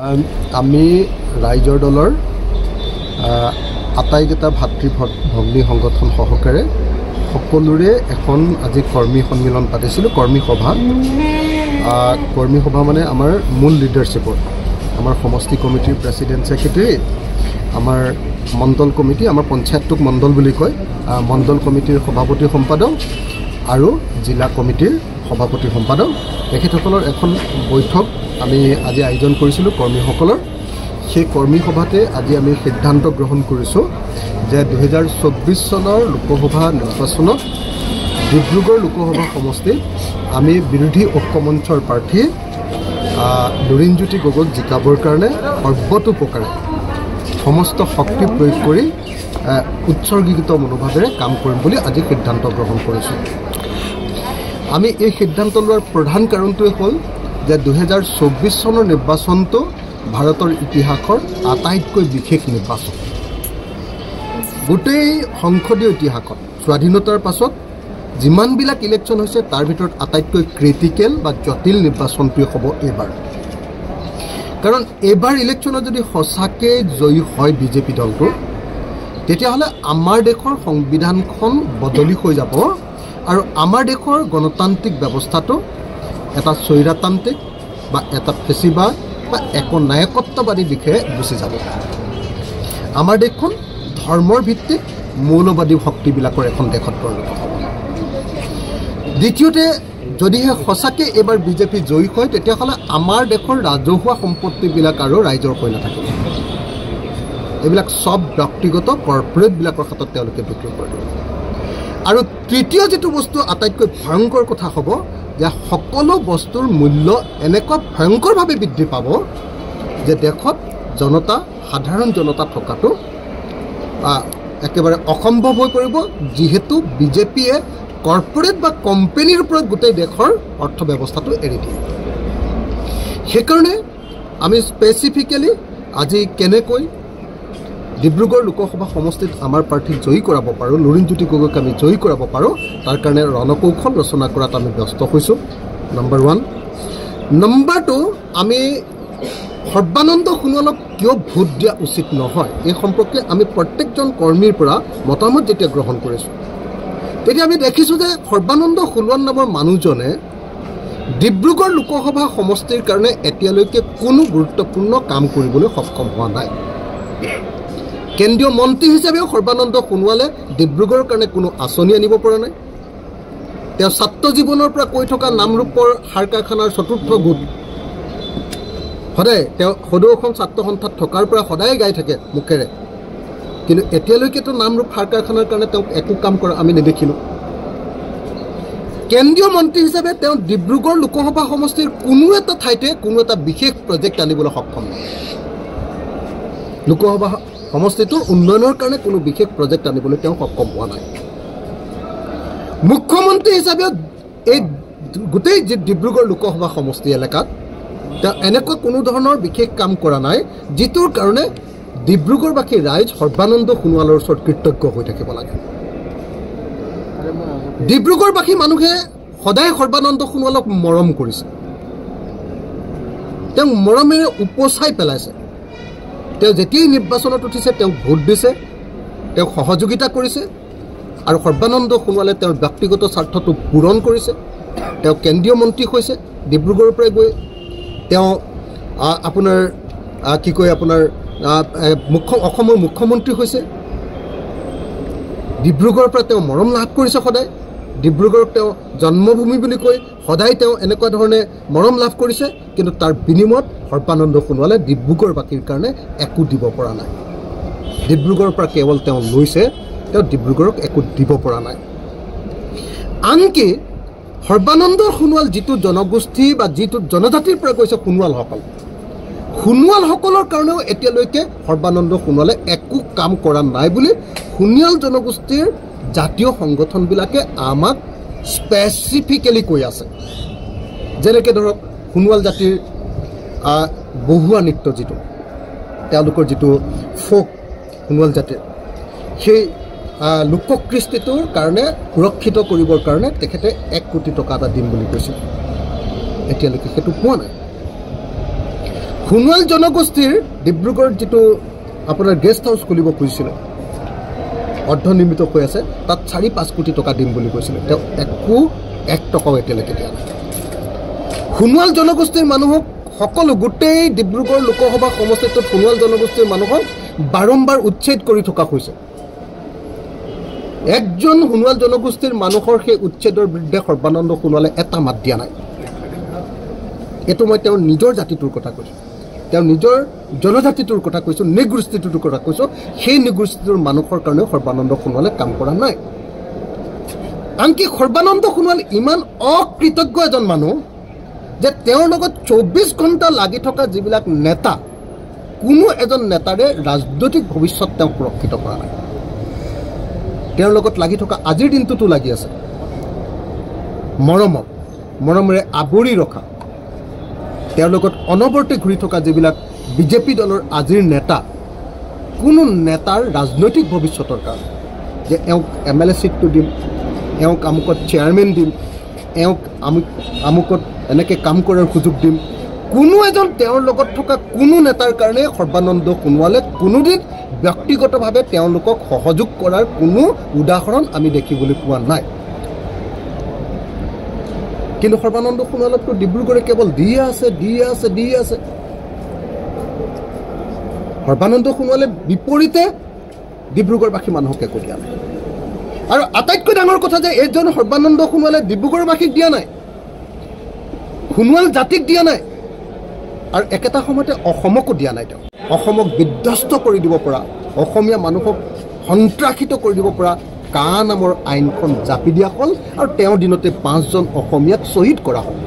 আমি ৰাইজৰ দলৰ আটাইকেইটা ভাতৃ ভগ্নী সংগঠন সহকাৰে সকলোৰে এখন আজি কৰ্মী সন্মিলন পাতিছিলোঁ। কৰ্মী সভা মানে আমাৰ মূল লিডাৰশ্বিপৰ আমাৰ সমষ্টি কমিটিৰ প্ৰেচিডেণ্ট ছেক্ৰেটাৰী, আমাৰ মণ্ডল কমিটি, আমাৰ পঞ্চায়তটোক মণ্ডল বুলি কয়, মণ্ডল কমিটিৰ সভাপতি সম্পাদক আৰু জিলা কমিটিৰ সভাপতি সম্পাদক, তেখেতসকলৰ এখন বৈঠক আমি আজি আয়োজন কৰিছিলোঁ কৰ্মীসকলৰ। সেই কৰ্মী সভাতে আজি আমি সিদ্ধান্ত গ্ৰহণ কৰিছোঁ যে 2024 চনৰ লোকসভা নিৰ্বাচনত ডিব্ৰুগড় লোকসভা সমষ্টিত আমি বিৰোধী ঐক্য মঞ্চৰ প্ৰাৰ্থী লুৰিণজ্যোতি গগৈক জিকাবৰ কাৰণে সৰ্বতোপ্ৰকাৰে সমস্ত শক্তি প্ৰয়োগ কৰি উৎসৰ্গীকৃত মনোভাৱেৰে কাম কৰিম বুলি আজি সিদ্ধান্ত গ্ৰহণ কৰিছোঁ। আমি এই সিদ্ধান্ত লোৱাৰ প্ৰধান কাৰণটোৱে হ'ল যে 2024 চনৰ নিৰ্বাচনটো ভাৰতৰ ইতিহাসৰ আটাইতকৈ বিশেষ নিৰ্বাচন। গোটেই সংসদীয় ইতিহাসত স্বাধীনতাৰ পাছত যিমানবিলাক ইলেকশ্যন হৈছে তাৰ ভিতৰত আটাইতকৈ ক্ৰিটিকেল বা জটিল নিৰ্বাচনটোৱে হ'ব এইবাৰ। কাৰণ এইবাৰ ইলেকশ্যনত যদি সঁচাকৈ জয়ী হয় বিজেপি দলটো, তেতিয়াহ'লে আমাৰ দেশৰ সংবিধানখন বদলি হৈ যাব আৰু আমাৰ দেশৰ গণতান্ত্ৰিক ব্যৱস্থাটো এটা স্বৈৰতান্ত্ৰিক বা এটা ফেচিবাদ বা একনায়কত্ববাদী দিশে গুচি যাব। আমাৰ দেশখন ধৰ্মৰ ভিত্তিক মৌলবাদী শক্তিবিলাকৰ এখন দেশত পৰিণত হ'ব। দ্বিতীয়তে, যদিহে সঁচাকৈ এইবাৰ বিজেপি জয়ী হয়, তেতিয়াহ'লে আমাৰ দেশৰ ৰাজহুৱা সম্পত্তিবিলাক আৰু ৰাইজৰ হৈ নাথাকিব। এইবিলাক চব ব্যক্তিগত কৰ্পৰেটবিলাকৰ হাতত তেওঁলোকে বিক্ৰী কৰি দিব। আৰু তৃতীয় যিটো বস্তু আটাইতকৈ ভয়ংকৰ কথা হ'ব যে সকলো বস্তুৰ মূল্য এনেকুৱা ভয়ংকৰভাৱে বৃদ্ধি পাব যে দেশত সাধাৰণ জনতা থকাটো একেবাৰে অসম্ভৱ হৈ পৰিব, যিহেতু বিজেপিয়ে কৰ্পৰেট বা কোম্পানীৰ ওপৰত গোটেই দেশৰ অৰ্থ ব্যৱস্থাটো এৰি দিয়ে। সেইকাৰণে আমি স্পেচিফিকেলি আজি কেনেকৈ ডিব্ৰুগড় লোকসভা সমষ্টিত আমাৰ প্ৰাৰ্থীক জয়ী কৰাব পাৰোঁ, লুৰিণজ্যোতি গগৈক আমি জয়ী কৰাব পাৰোঁ, তাৰ কাৰণে ৰণকৌশল ৰচনা কৰাত আমি ব্যস্ত হৈছোঁ। নম্বৰ 1। নম্বৰ 2, আমি সৰ্বানন্দ সোণোৱালক কিয় ভোট দিয়া উচিত নহয় এই সম্পৰ্কে আমি প্ৰত্যেকজন কৰ্মীৰ পৰা মতামত যেতিয়া গ্ৰহণ কৰিছোঁ, তেতিয়া আমি দেখিছোঁ যে সৰ্বানন্দ সোণোৱাল নামৰ মানুহজনে ডিব্ৰুগড় লোকসভা সমষ্টিৰ কাৰণে এতিয়ালৈকে কোনো গুৰুত্বপূৰ্ণ কাম কৰিবলৈ সক্ষম হোৱা নাই। কেন্দ্ৰীয় মন্ত্ৰী হিচাপেও সৰ্বানন্দ সোণোৱালে ডিব্ৰুগড়ৰ কাৰণে কোনো আঁচনি আনিব পৰা নাই। তেওঁ ছাত্ৰ জীৱনৰ পৰা কৈ থকা নামৰূপৰ সাৰ কাৰখানাৰ চতুৰ্থ গোট সদায় তেওঁ সদৌখন ছাত্ৰ সন্থাত থকাৰ পৰা সদায় গাই থাকে মুখেৰে, কিন্তু এতিয়ালৈকেতো নামৰূপ সাৰ কাৰখানাৰ কাৰণে তেওঁক একো কাম কৰা আমি নেদেখিলোঁ। কেন্দ্ৰীয় মন্ত্ৰী হিচাপে তেওঁ ডিব্ৰুগড় লোকসভা সমষ্টিৰ কোনো এটা ঠাইতে কোনো এটা বিশেষ প্ৰজেক্ট আনিবলৈ সক্ষম নহয়। লোকসভা সমষ্টিটোৰ উন্নয়নৰ কাৰণে কোনো বিশেষ প্ৰজেক্ট আনিবলৈ তেওঁ সক্ষম হোৱা নাই। মুখ্যমন্ত্ৰী হিচাপেও এই গোটেই ডিব্ৰুগড় লোকসভা সমষ্টি এলেকাত তেওঁ এনেকুৱা কোনো ধৰণৰ বিশেষ কাম কৰা নাই, যিটোৰ কাৰণে ডিব্ৰুগড়বাসী ৰাইজ সৰ্বানন্দ সোণোৱালৰ ওচৰত কৃতজ্ঞ হৈ থাকিব লাগে। ডিব্ৰুগড়বাসী মানুহে সদায় সৰ্বানন্দ সোণোৱালক মৰম কৰিছে, তেওঁক মৰমেৰে উপচাই পেলাইছে। তেওঁ যেতিয়াই নিৰ্বাচনত উঠিছে তেওঁক ভোট দিছে, তেওঁক সহযোগিতা কৰিছে, আৰু সৰ্বানন্দ সোণোৱালে তেওঁৰ ব্যক্তিগত স্বাৰ্থটো পূৰণ কৰিছে। তেওঁ কেন্দ্ৰীয় মন্ত্ৰী হৈছে ডিব্ৰুগড়ৰ পৰাই গৈ, তেওঁ আপোনাৰ অসমৰ মুখ্যমন্ত্ৰী হৈছে। ডিব্ৰুগড়ৰ পৰা তেওঁ মৰম লাভ কৰিছে সদায়। ডিব্ৰুগড়ক তেওঁ জন্মভূমি বুলি কৈ সদায় তেওঁ এনেকুৱা ধৰণে মৰম লাভ কৰিছে, কিন্তু তাৰ বিনিময়ত সৰ্বানন্দ সোণোৱালে ডিব্ৰুগড়বাসীৰ কাৰণে একো দিব পৰা নাই। ডিব্ৰুগড়ৰ পৰা কেৱল তেওঁ লৈছে, তেওঁ ডিব্ৰুগড়ক একো দিব পৰা নাই। আনকি সৰ্বানন্দ সোণোৱাল যিটো জনগোষ্ঠী বা যিটো জনজাতিৰ পৰা গৈছে সোণোৱালসকলৰ কাৰণেও এতিয়ালৈকে সৰ্বানন্দ সোণোৱালে একো কাম কৰা নাই বুলি সোণোৱাল জনগোষ্ঠীৰ জাতীয় সংগঠনবিলাকে আমাক স্পেচিফিকেলি কৈ আছে। যেনেকৈ ধৰক সোণোৱাল জাতিৰ বহুৱা নৃত্য, যিটো তেওঁলোকৰ যিটো ফোক সোণোৱাল জাতিৰ, সেই লোককৃষ্টিটোৰ কাৰণে সুৰক্ষিত কৰিবৰ কাৰণে তেখেতে 1 কোটি টকা এটা দিম বুলি কৈছিল। এতিয়ালৈকে সেইটো পোৱা নাই। সোণোৱাল জনগোষ্ঠীৰ ডিব্ৰুগড়ত যিটো আপোনাৰ গেষ্ট হাউচ খুলিব খুজিছিলে অৰ্ধনিৰ্মিত হৈ আছে তাত 4-5 কোটি টকা দিম বুলি কৈছিলে তেওঁ একো 1 টকাও এতিয়ালৈকে দিয়া নাই সোণোৱাল জনগোষ্ঠীৰ মানুহক সকলো গোটেই ডিব্ৰুগড় লোকসভা সমষ্টিত সোণোৱাল জনগোষ্ঠীৰ মানুহক বাৰম্বাৰ উচ্ছেদ কৰি থকা হৈছে একজন সোণোৱাল জনগোষ্ঠীৰ মানুহৰ সেই উচ্ছেদৰ বিৰুদ্ধে সৰ্বানন্দ সোণোৱালে এটা মাত দিয়া নাই এটো মই তেওঁৰ নিজৰ জাতিটোৰ কথা কৈছো তেওঁ নিজৰ জনজাতিটোৰ কথা কৈছো নিগোষ্ঠীটোৰ কথা কৈছো সেই নিগোষ্ঠীটোৰ মানুহৰ কাৰণে সৰ্বানন্দ সোণোৱালে কাম কৰা নাই আনকি সৰ্বানন্দ সোণোৱাল ইমান অকৃতজ্ঞ এজন মানুহ যে তেওঁৰ লগত 24 ঘণ্টা লাগি থকা যিবিলাক নেতা কোনো এজন নেতাৰে ৰাজনৈতিক ভৱিষ্যত তেওঁ সুৰক্ষিত কৰা নাই তেওঁৰ লগত লাগি থকা আজিৰ দিনটোতো লাগি আছে মৰমেৰে আবৰি ৰখা তেওঁৰ লগত অনবৰতে ঘূৰি থকা যিবিলাক বিজেপি দলৰ আজিৰ নেতা কোনো নেতাৰ ৰাজনৈতিক ভৱিষ্যতৰ কাৰণে যে এওঁক MLA সিটটো দিম এওঁক আমুকত চেয়াৰমেন দিম এওঁক আমুকত এনেকৈ কাম কৰাৰ সুযোগ দিম কোনো এজন তেওঁৰ লগত থকা কোনো নেতাৰ কাৰণে সৰ্বানন্দ সোণোৱালে কোনোদিন ব্যক্তিগতভাৱে তেওঁলোকক সহযোগ কৰাৰ কোনো উদাহৰণ আমি দেখিবলৈ পোৱা নাই কিন্তু সৰ্বানন্দ সোণোৱালকতো ডিব্ৰুগড়ে কেৱল দিয়ে আছে সৰ্বানন্দ সোণোৱালে বিপৰীতে ডিব্ৰুগড়বাসী মানুহক একো দিয়া নাই আৰু আটাইতকৈ ডাঙৰ কথা যে এইজন সৰ্বানন্দ সোণোৱালে ডিব্ৰুগড়বাসীক দিয়া নাই সোণোৱাল জাতিক দিয়া নাই আৰু একেটা সময়তে অসমকো দিয়া নাই তেওঁ অসমক বিধ্বস্ত কৰি দিব পৰা অসমীয়া মানুহক সন্ত্ৰাসিত কৰি দিব পৰা কা নামৰ আইনখন জাপি দিয়া হ'ল আৰু তেওঁৰ দিনতে 5জন অসমীয়াক শ্বহীদ কৰা হ'ল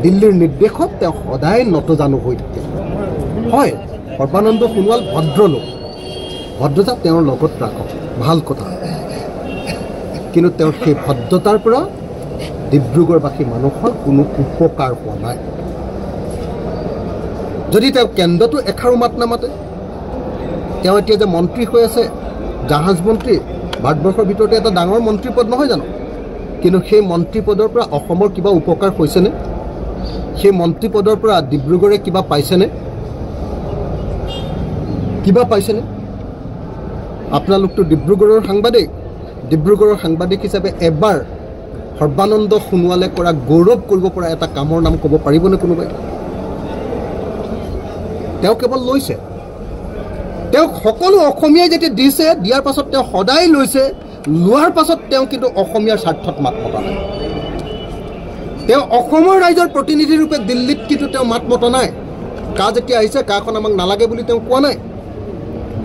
দিল্লীৰ নিৰ্দেশত তেওঁ সদায় নতজানু হৈ থাকে হয় সৰ্বানন্দ সোণোৱাল ভদ্ৰলোক ভদ্ৰতা তেওঁৰ লগত ৰাখক ভাল কথা কিন্তু তেওঁৰ সেই ভদ্ৰতাৰ পৰা ডিব্ৰুগড়বাসী মানুহৰ কোনো উপকাৰ হোৱা নাই যদি তেওঁ কেন্দ্ৰটো এখাৰো মাত নামাতে তেওঁ এতিয়া যে মন্ত্ৰী হৈ আছে জাহাজ মন্ত্ৰী ভাৰতবৰ্ষৰ ভিতৰতে এটা ডাঙৰ মন্ত্ৰী পদ নহয় জানো কিন্তু সেই মন্ত্ৰী পদৰ পৰা অসমৰ কিবা উপকাৰ হৈছেনে সেই মন্ত্ৰী পদৰ পৰা ডিব্ৰুগড়ে কিবা পাইছেনে আপোনালোকতো ডিব্ৰুগড়ৰ সাংবাদিক হিচাপে এবাৰ সৰ্বানন্দ সোণোৱালে কৰা গৌৰৱ কৰিব পৰা এটা কামৰ নাম ক'ব পাৰিবনে কোনোবাই তেওঁ কেৱল লৈছে তেওঁ সকলো অসমীয়াই যেতিয়া দিছে দিয়াৰ পাছত তেওঁ সদায় লৈছে লোৱাৰ পাছত তেওঁ কিন্তু অসমীয়াৰ স্বাৰ্থত মাত মতা নাই তেওঁ অসমৰ ৰাইজৰ প্ৰতিনিধি ৰূপে দিল্লীত কিন্তু তেওঁ মাত মতা নাই কা যেতিয়া আহিছে কাখন আমাক নালাগে বুলি তেওঁ কোৱা নাই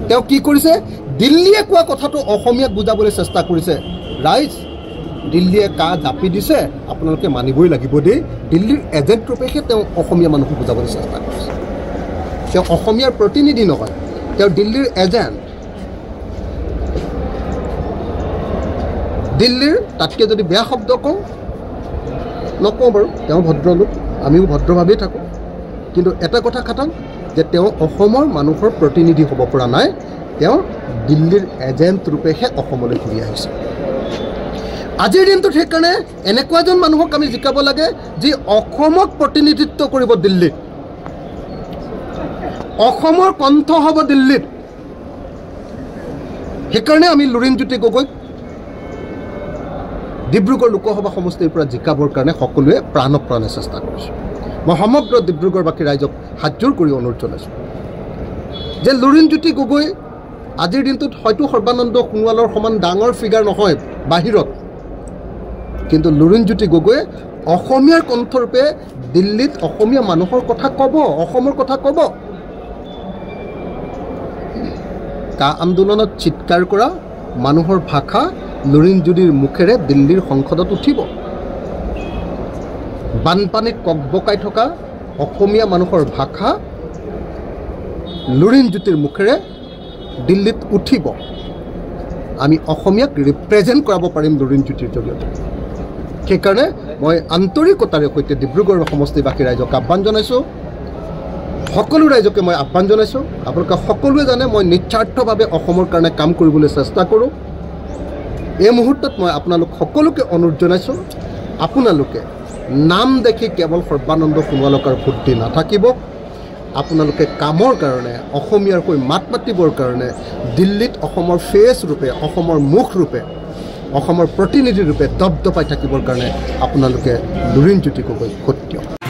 তেওঁ কি কৰিছে দিল্লীয়ে কোৱা কথাটো অসমীয়াক বুজাবলৈ চেষ্টা কৰিছে ৰাইজ দিল্লীয়ে কা জাপি দিছে আপোনালোকে মানিবই লাগিব দেই দিল্লীৰ এজেণ্ট ৰূপেহে তেওঁ অসমীয়া মানুহক বুজাবলৈ চেষ্টা কৰিছে তেওঁ অসমীয়াৰ প্ৰতিনিধি নহয় তেওঁ দিল্লীৰ এজেণ্ট দিল্লীৰ তাতকৈ যদি বেয়া শব্দ কওঁ নকওঁ বাৰু তেওঁ ভদ্ৰলোক আমিও ভদ্ৰভাৱেই থাকোঁ কিন্তু এটা কথা খাটাং যে তেওঁ অসমৰ মানুহৰ প্ৰতিনিধি হ'ব পৰা নাই তেওঁ দিল্লীৰ এজেণ্ট ৰূপেহে অসমলৈ ঘূৰি আহিছে আজিৰ দিনটোত সেইকাৰণে এনেকুৱা এজন মানুহক আমি জিকাব লাগে যি অসমক প্ৰতিনিধিত্ব কৰিব দিল্লীত অসমৰ কণ্ঠ হ'ব দিল্লীত সেইকাৰণে আমি লুৰিণজ্যোতি গগৈক ডিব্ৰুগড় লোকসভা সমষ্টিৰ পৰা জিকাবৰ কাৰণে সকলোৱে প্ৰাণে চেষ্টা কৰিছোঁ মই সমগ্ৰ ডিব্ৰুগড়বাসী ৰাইজক হাতজোৰ কৰি অনুৰোধ জনাইছোঁ যে লুৰিণজ্যোতি গগৈ আজিৰ দিনটোত হয়তো সৰ্বানন্দ সোণোৱালৰ সমান ডাঙৰ ফিগাৰ নহয় বাহিৰত কিন্তু লুৰিণজ্যোতি গগৈয়ে অসমীয়াৰ কণ্ঠৰূপে দিল্লীত অসমীয়া মানুহৰ কথা ক'ব অসমৰ কথা ক'ব কা আন্দোলনত চিৎকাৰ কৰা মানুহৰ ভাষা লুৰিণজ্যোতিৰ মুখেৰে দিল্লীৰ সংসদত উঠিব বানপানীত ককবকাই থকা অসমীয়া মানুহৰ ভাষা লুৰিণজ্যোতিৰ মুখেৰে দিল্লীত উঠিব আমি অসমীয়াক ৰিপ্ৰেজেণ্ট কৰাব পাৰিম লুৰিণজ্যোতিৰ জৰিয়তে সেইকাৰণে মই আন্তৰিকতাৰে সৈতে ডিব্ৰুগড় সমষ্টিবাসী ৰাইজক আহ্বান জনাইছোঁ সকলো ৰাইজকে মই আহ্বান জনাইছোঁ আপোনালোকে সকলোৱে জানে মই নিস্বাৰ্থভাৱে অসমৰ কাৰণে কাম কৰিবলৈ চেষ্টা কৰোঁ এই মুহূৰ্তত মই আপোনালোক সকলোকে অনুৰোধ জনাইছোঁ আপোনালোকে নাম দেখি কেৱল সৰ্বানন্দ সোণোৱালৰ ভোট দি নাথাকিব আপোনালোকে কামৰ কাৰণে অসমীয়াৰ হৈ মাত মাতিবৰ কাৰণে দিল্লীত অসমৰ ফেচ ৰূপে অসমৰ মুখ ৰূপে অসমৰ প্ৰতিনিধি ৰূপে দপদপাই থাকিবৰ কাৰণে আপোনালোকে লুৰিণজ্যোতি গগৈক ভোট দিয়ক